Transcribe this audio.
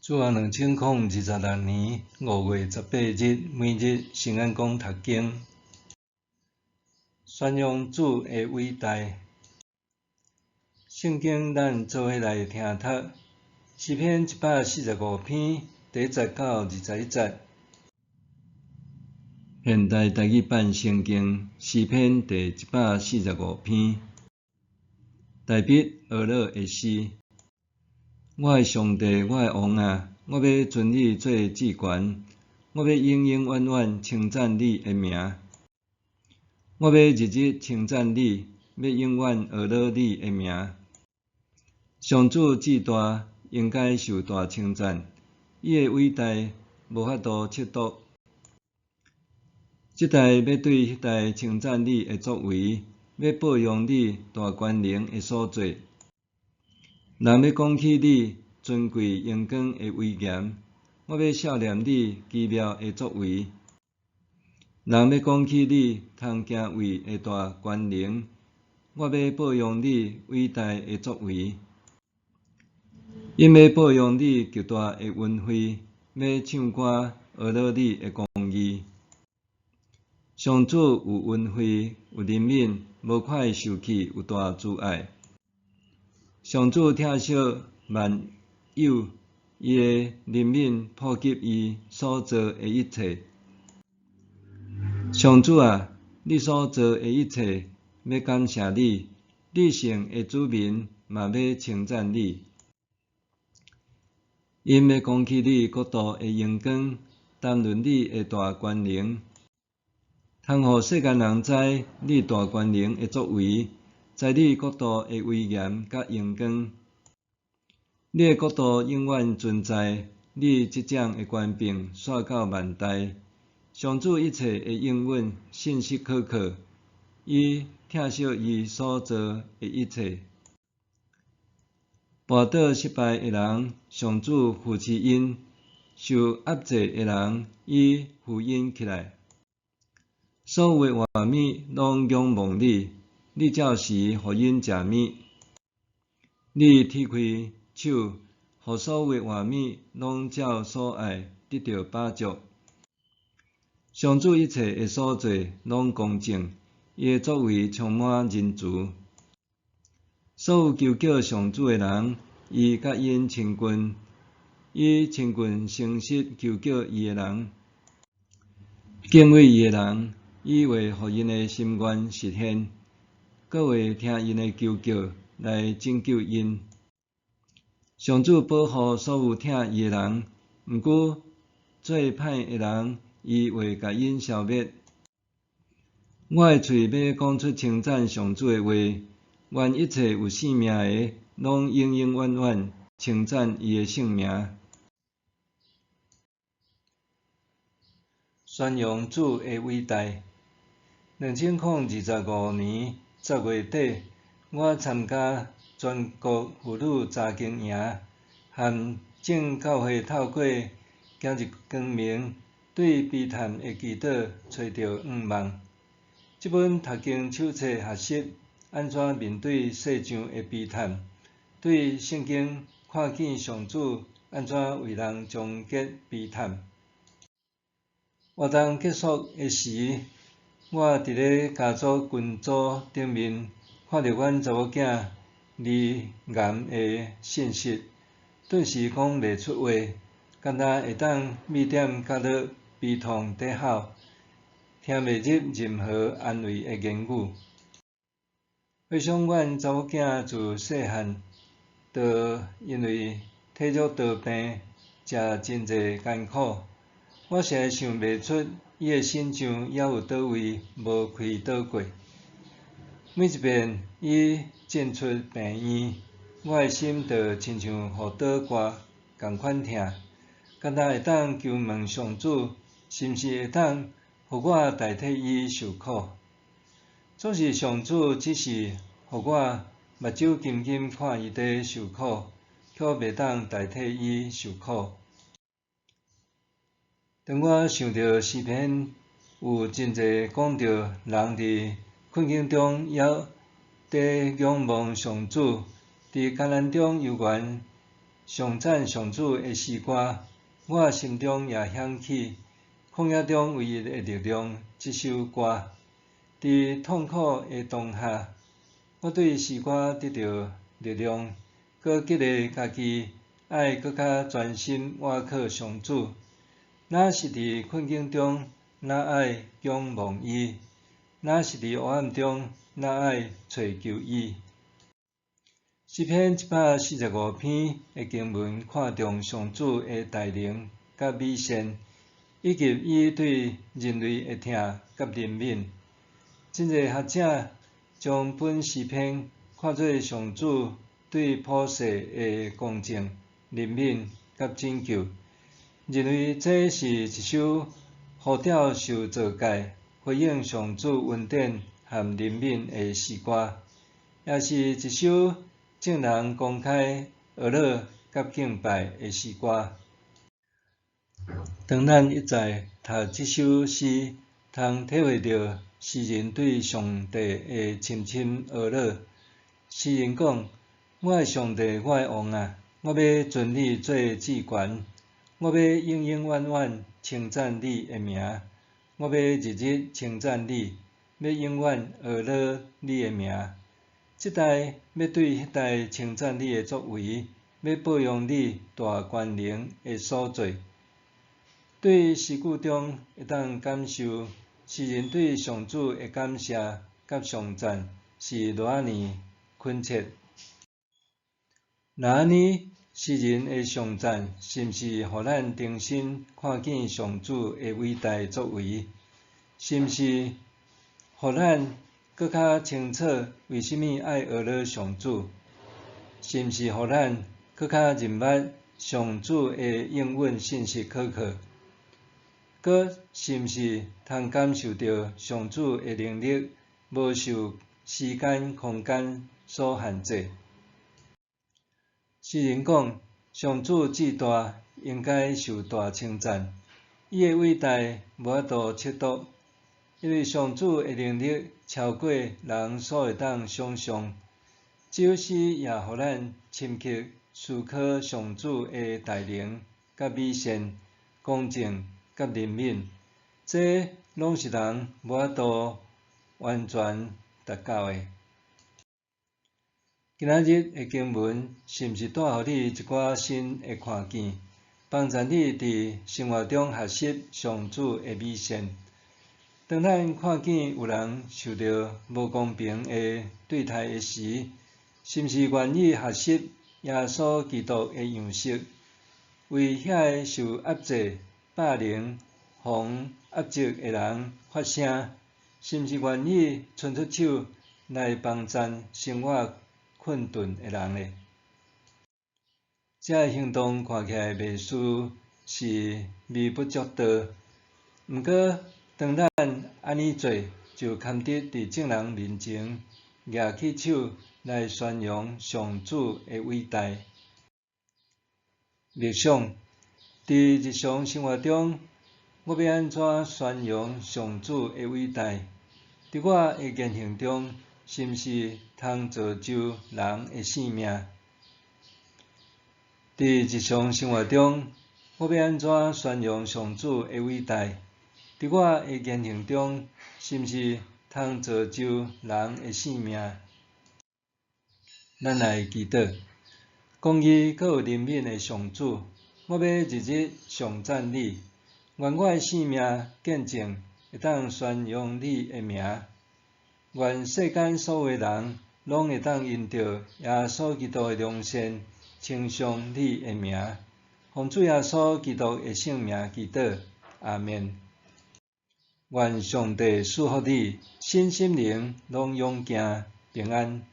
主后2026年5月18日，每日圣安宫读经，宣扬主的伟大。圣经咱做伙来听读，诗篇145篇第10到21节。现代台语版圣经诗篇第145篇，大笔俄勒的诗。我的上帝，我的王啊，我要尊你做至权，我要永永远远称赞你的名。我要日日称赞你，要永远学乐你的名。上主至大，应该受大称赞，伊的伟大无法度测度。这代要对迄代称赞你的作为，要报扬你大权能的所做。人要讲起你尊贵荣光的威严，我要笑念你奇妙的作为。人要讲起你通行位的大权能，我要报扬你伟大的作为。因要报扬你极大的恩惠，要唱歌学乐你的公义。上主有恩惠，有怜悯，无快受气，有大慈爱。上主疼惜万有，伊的怜悯普及伊所做的一切。上主啊，你所做的一切，要感谢你；你圣的子民嘛要称赞你。因要讲起你国度的荣光，谈论你的大权能，通互世间人知你大权能的作为，在你国度的威严甲荣光。你的国度永远存在，你执掌的权柄续到万代。上主一切的应允信实可靠，伊疼惜伊所做的一切。跋倒失败的人，上主扶持因；受压制的人，伊扶因起来。所有的活物拢仰望你，你照时互因食物。你triển开手，互所有的活物拢照所爱得到饱足。上主一切的所做拢公正，伊的作为充满仁慈。所有求叫上主的人，伊甲因亲近，伊亲近诚实求叫伊的人。敬畏伊的人，伊会互因的心愿实现，阁会听因的求救来拯救因。上主保护所有听伊的人，毋过做歹的人，伊会甲因消灭。我的喙要讲出称赞上主的话，愿一切有生命的，拢永永远远称赞伊的圣名。宣扬主的伟大。2025年10月底，我参加全国妇女查经营，和正教会透过今日光明对悲叹的祈祷找到盼望。这本读经手册学习安怎面对世上的悲叹，对圣经看见上主安怎为人终结悲叹。活动结束的时，我伫咧家族群组顶面看到阮查某囝离癌的信息，顿时讲袂出话，敢若会当眯点角落悲痛底吼，听袂入任何安慰的言语。回想阮查某囝自细汉，就因为体弱多病，食真侪艰苦。我实在想袂出伊的身上还有倒位无开刀过。每一遍伊进出病院，我的心就亲像互倒挂共款痛，敢若会当求问上主，是毋是会当互我代替伊受苦？总是上主只是互我目睭金金看伊在受苦，却袂当代替伊受苦。当我想到诗篇有真侪讲到人伫困境中还伫仰望上主，伫艰难中犹原上赞上主的诗歌，我心中也响起旷野中唯一的力量这首歌。伫痛苦的当下，我对诗歌得到力量，搁激励家己爱搁较专心倚靠上主。若是伫困境中，咱爱仰望伊；若是伫黑暗中，咱爱找求伊。诗篇145篇的经文看重上主的大能甲美善，以及伊对人类的疼甲怜悯。真侪学者将本诗篇看作上主对普世的公正、怜悯甲拯救，认为这是一首呼召受造界回应上主恩典和怜悯的诗歌，也是一首正人公开学乐甲敬拜的诗歌。当咱一再读这首诗，通体会到诗人对上帝的深深学乐。诗人讲：我的上帝，我的王啊，我要尊你做至权，我要永永远远称赞你的名，我要日日称赞你，要永远学乐你的名。这代要对迄代称赞你的作为，要保养你大权能的所做。对诗句中会当感受诗人对上主的感谢甲颂赞是偌尼恳切。若安尼，诗人的颂赞是毋是互咱重新看见上主的伟大作为？是毋是互咱搁较清楚为虾米爱学乐上主？是毋是互咱搁较认捌上主的应允信息可靠？搁是毋是通感受到上主的能力无受时间、空间所限制？诗人讲，上主至大，应该受大称赞。伊的伟大无法度测度，因为上主的能力超过人所会当想象。这首诗也互咱深刻思考上主的大能、甲美善、公正、甲怜悯，这拢是人无法度完全达到的。今仔日的经文是毋是带予你一寡新的看见，帮助你伫生活中学习上主的美善？当咱看见有人受到无公平的对待的时，是毋是愿意学习耶稣基督的样式，为遐个受压制、霸凌、防压制的人发声？是毋是愿意伸出手来帮赞生活困顿的人呢？这个行动看起来袂输是微不足道，毋过当咱安尼做，就堪得伫众人面前举起手来宣扬上主的伟大。默想，伫日常生活中，我要安怎宣扬上主的伟大？伫我的言行中，是毋是通造就人的性命？伫日常生活中，我要安怎宣扬上主的伟大？伫我的言行中，是毋是通造就人的性命？咱来祈祷，公义阁有怜悯的上主，我要日日颂赞你，愿我的性命见证会当宣扬你的名。愿世间所有人拢会当因着耶稣基督的良善，称颂你的名。奉主耶稣基督的圣名祈祷，阿们。愿上帝赐福你，身心灵拢勇健平安。